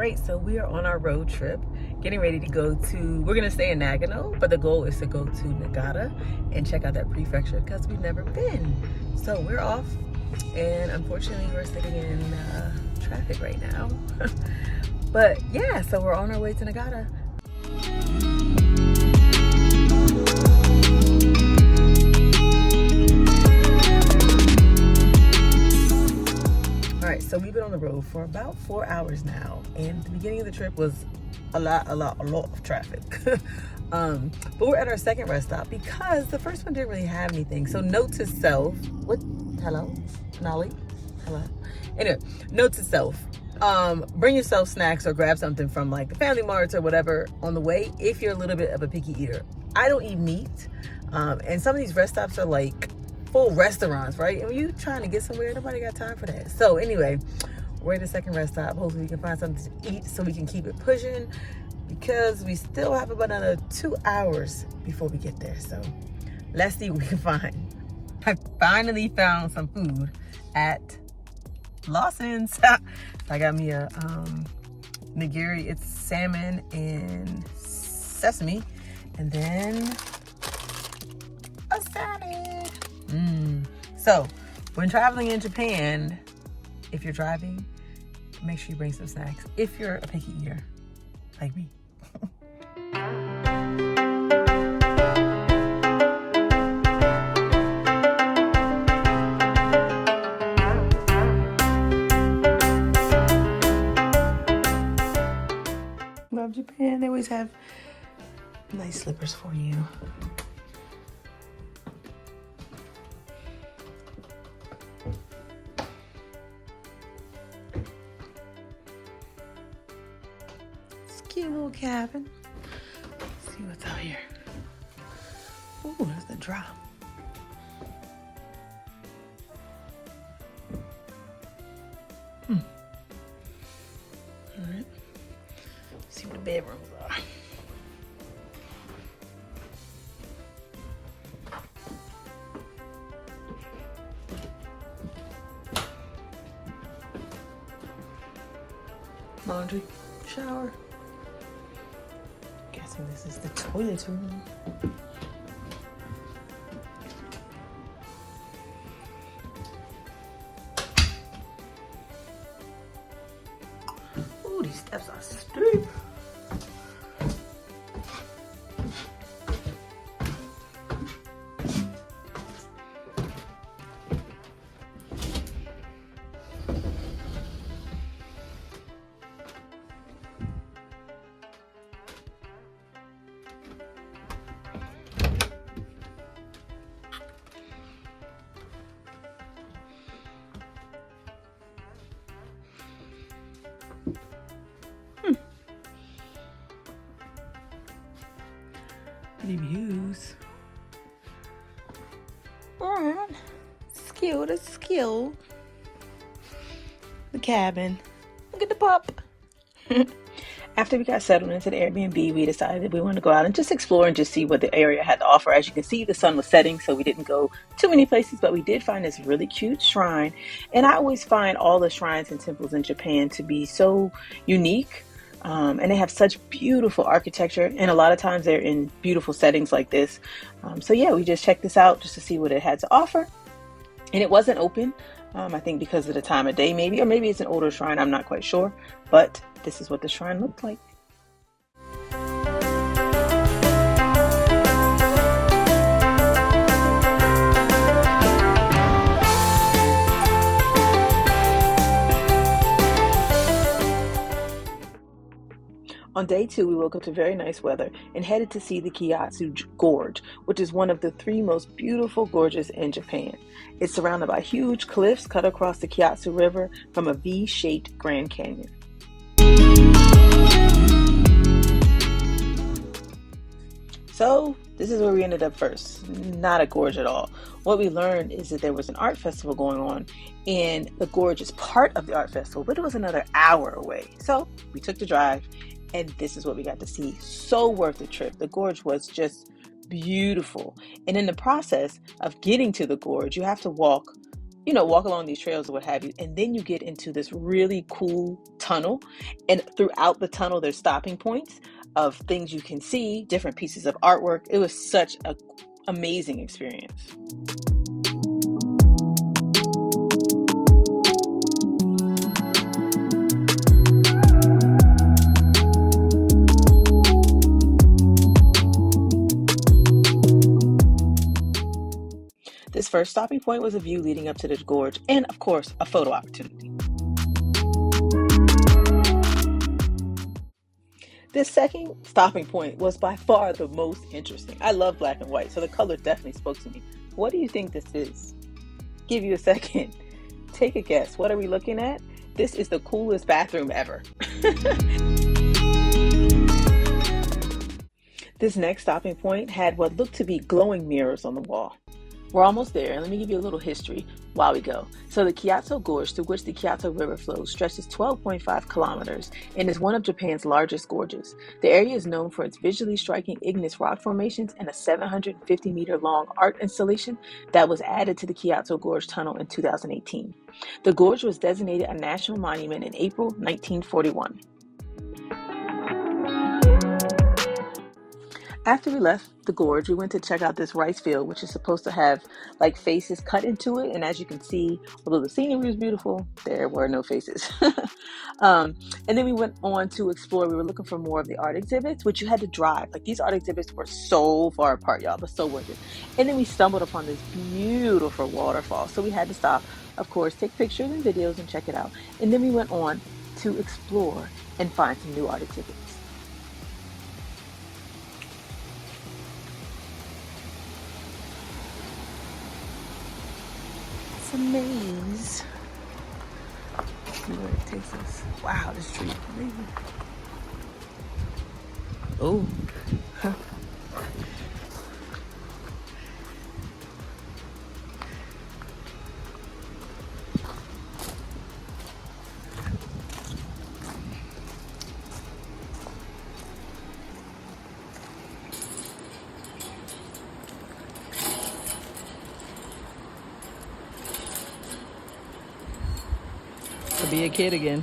right, so we are on our road trip, getting ready to go to, we're gonna stay in Nagano, but the goal is to go to Niigata and check out that prefecture because we've never been. So we're off, and unfortunately we're sitting in traffic right now. But yeah, so we're on our way to Niigata. All right, so we've been on the road for about 4 hours now, and the beginning of the trip was a lot of traffic. But we're at our second rest stop because the first one didn't really have anything. So note to self, hello, Nolly, hello. Anyway, note to self, bring yourself snacks or grab something from like the Family Marts or whatever on the way if you're a little bit of a picky eater. I don't eat meat, and some of these rest stops are like full restaurants, right? And when you trying to get somewhere, nobody got time for that. So anyway, we're at the second rest stop. Hopefully we can find something to eat so we can keep it pushing, because we still have about another 2 hours before we get there. So let's see what we can find. I finally found some food at Lawson's. I got me a nigiri. It's salmon and sesame, and then a salad. So when traveling in Japan, if you're driving, make sure you bring some snacks if you're a picky eater like me. Love Japan. They always have nice slippers for you. Cute little cabin. Let's see what's out here. Ooh, there's the drop. All right. Let's see what the bedrooms are. Laundry, shower. Guessing this is the toilet room. Ooh, these steps are steep. Pretty views. Alright. Skill to skill. The cabin. Look at the pup. After we got settled into the Airbnb, we decided we wanted to go out and just explore and just see what the area had to offer. As you can see, the sun was setting, so we didn't go too many places, but we did find this really cute shrine. And I always find all the shrines and temples in Japan to be so unique. And they have such beautiful architecture, and a lot of times they're in beautiful settings like this. So yeah, we just checked this out just to see what it had to offer. And it wasn't open, I think because of the time of day maybe, or maybe it's an older shrine, I'm not quite sure. But this is what the shrine looked like. On day 2, we woke up to very nice weather and headed to see the Kiyatsu Gorge, which is one of the 3 most beautiful gorges in Japan. It's surrounded by huge cliffs cut across the Kiyatsu River from a V-shaped Grand Canyon. So this is where we ended up first. Not a gorge at all. What we learned is that there was an art festival going on, and the gorge is part of the art festival, but it was another hour away. So we took the drive, and this is what we got to see. So worth the trip. The gorge was just beautiful. And in the process of getting to the gorge, you have to walk walk along these trails or what have you. And then you get into this really cool tunnel. And throughout the tunnel, there's stopping points of things you can see, different pieces of artwork. It was such an amazing experience. This first stopping point was a view leading up to the gorge and, of course, a photo opportunity. This second stopping point was by far the most interesting. I love black and white, so the color definitely spoke to me. What do you think this is? Give you a second. Take a guess. What are we looking at? This is the coolest bathroom ever. This next stopping point had what looked to be glowing mirrors on the wall. We're almost there. Let me give you a little history while we go. So the Kyoto Gorge, through which the Kyoto River flows, stretches 12.5 kilometers and is one of Japan's largest gorges. The area is known for its visually striking igneous rock formations and a 750-meter long art installation that was added to the Kyoto Gorge Tunnel in 2018. The gorge was designated a national monument in April 1941. After we left the gorge, we went to check out this rice field, which is supposed to have like faces cut into it. And as you can see, although the scenery was beautiful, there were no faces. And then we went on to explore. We were looking for more of the art exhibits, which you had to drive. Like, these art exhibits were so far apart, y'all, but so worth it. And then we stumbled upon this beautiful waterfall. So we had to stop, of course, take pictures and videos and check it out. And then we went on to explore and find some new art exhibits. It's a maze. Let's see where it takes us. Wow, this tree is amazing. Oh. Huh. To be a kid again.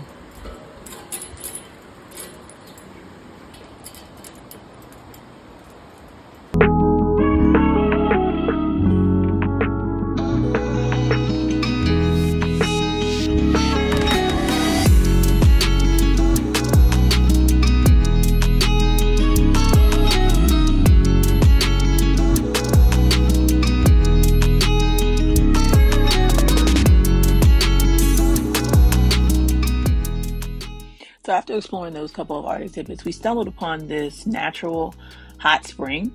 So after exploring those couple of art exhibits, we stumbled upon this natural hot spring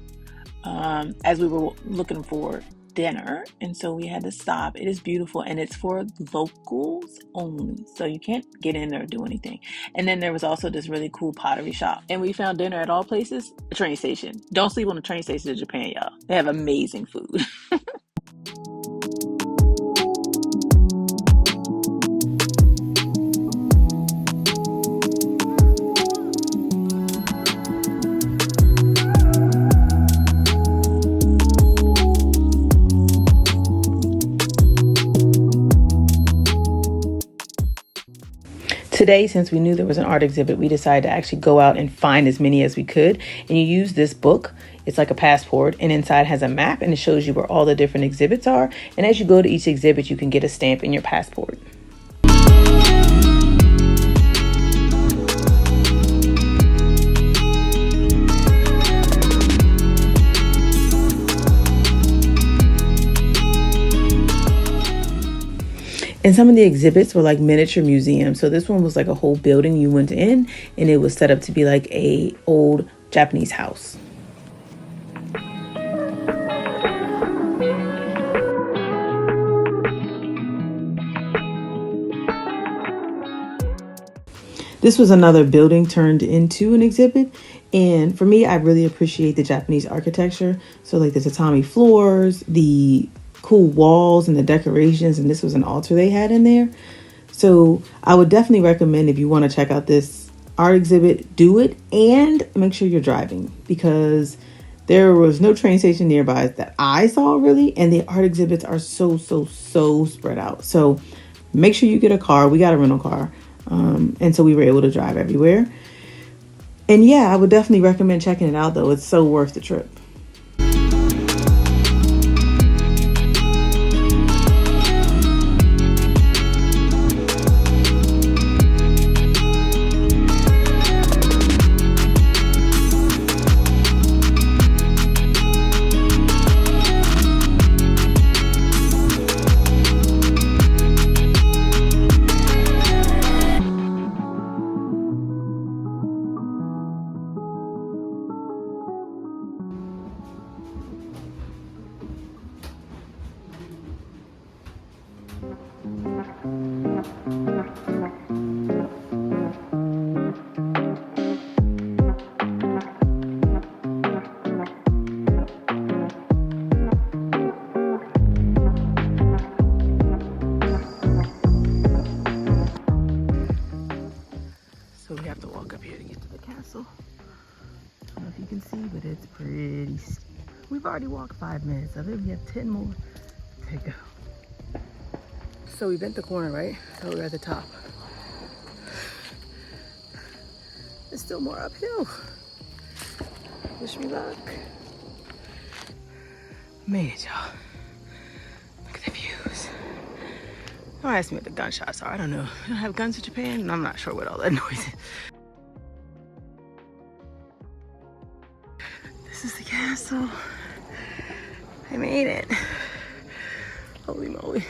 as we were looking for dinner. And so we had to stop. It is beautiful and it's for locals only. So you can't get in there or do anything. And then there was also this really cool pottery shop. And we found dinner at all places, a train station. Don't sleep on the train station in Japan, y'all. They have amazing food. Today, since we knew there was an art exhibit, we decided to actually go out and find as many as we could. And you use this book. It's like a passport, and inside has a map, and it shows you where all the different exhibits are. And as you go to each exhibit, you can get a stamp in your passport. And some of the exhibits were like miniature museums. So this one was like a whole building you went in, and it was set up to be like a old Japanese house. This was another building turned into an exhibit. And for me, I really appreciate the Japanese architecture. So like the tatami floors, the cool walls and the decorations, and this was an altar they had in there. So I would definitely recommend, if you want to check out this art exhibit, do it and make sure you're driving, because There was no train station nearby that I saw really, and the art exhibits are so spread out. So make sure you get a car. We got a rental car, and so we were able to drive everywhere. And yeah, I would definitely recommend checking it out, though. It's so worth the trip. So we have to walk up here to get to the castle. I don't know if you can see, but it's pretty steep. We've already walked 5 minutes of it. We have 10 more to go. So we bent the corner, right? So we're at the top. There's still more uphill. Wish me luck. Made it, y'all. Look at the views. Don't ask me what the gunshots are. I don't know. They don't have guns in Japan, and I'm not sure what all that noise is. This is the castle. I made it. Holy moly.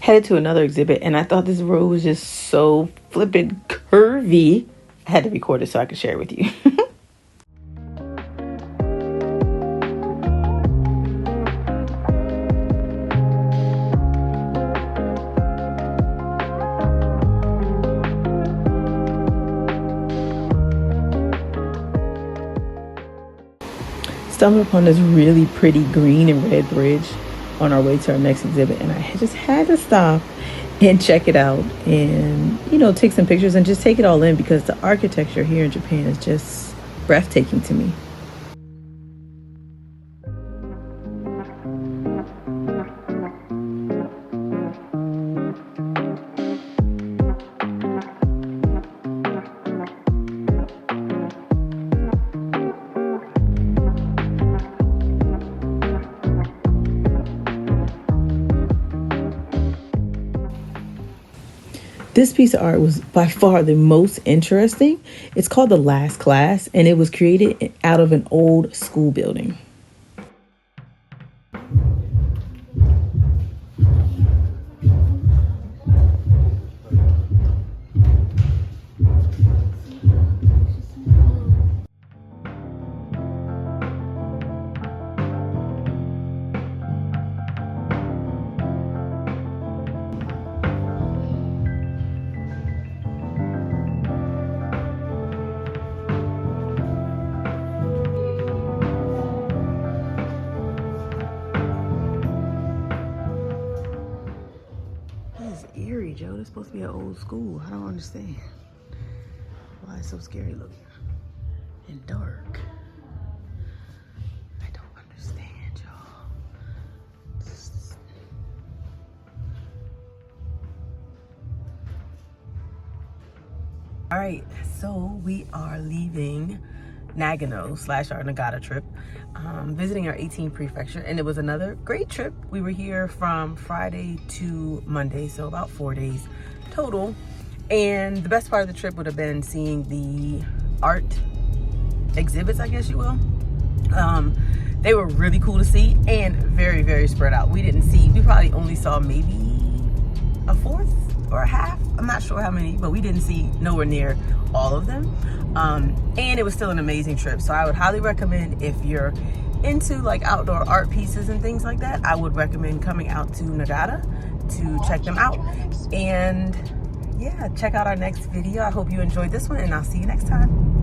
Headed to another exhibit, and I thought this road was just so flippin' curvy. I had to record it so I could share it with you. Stumbled upon this really pretty green and red bridge on our way to our next exhibit, and I just had to stop and check it out and, you know, take some pictures and just take it all in, because the architecture here in Japan is just breathtaking to me. This piece of art was by far the most interesting. It's called The Last Class, and it was created out of an old school building. Eerie, Joe. This is supposed to be an old school. I don't understand why it's so scary looking and dark. I don't understand, y'all. All right, so we are leaving Nagano / our Niigata trip, visiting our 18th prefecture, and it was another great trip. We were here from Friday to Monday, so about 4 days total. And the best part of the trip would have been seeing the art exhibits, I guess you will. They were really cool to see and very, very spread out. We probably only saw maybe a fourth or a half. I'm not sure how many, but we didn't see nowhere near all of them. And it was still an amazing trip. So I would highly recommend, if you're into like outdoor art pieces and things like that, I would recommend coming out to Niigata to check them out. And yeah, check out our next video. I hope you enjoyed this one, and I'll see you next time.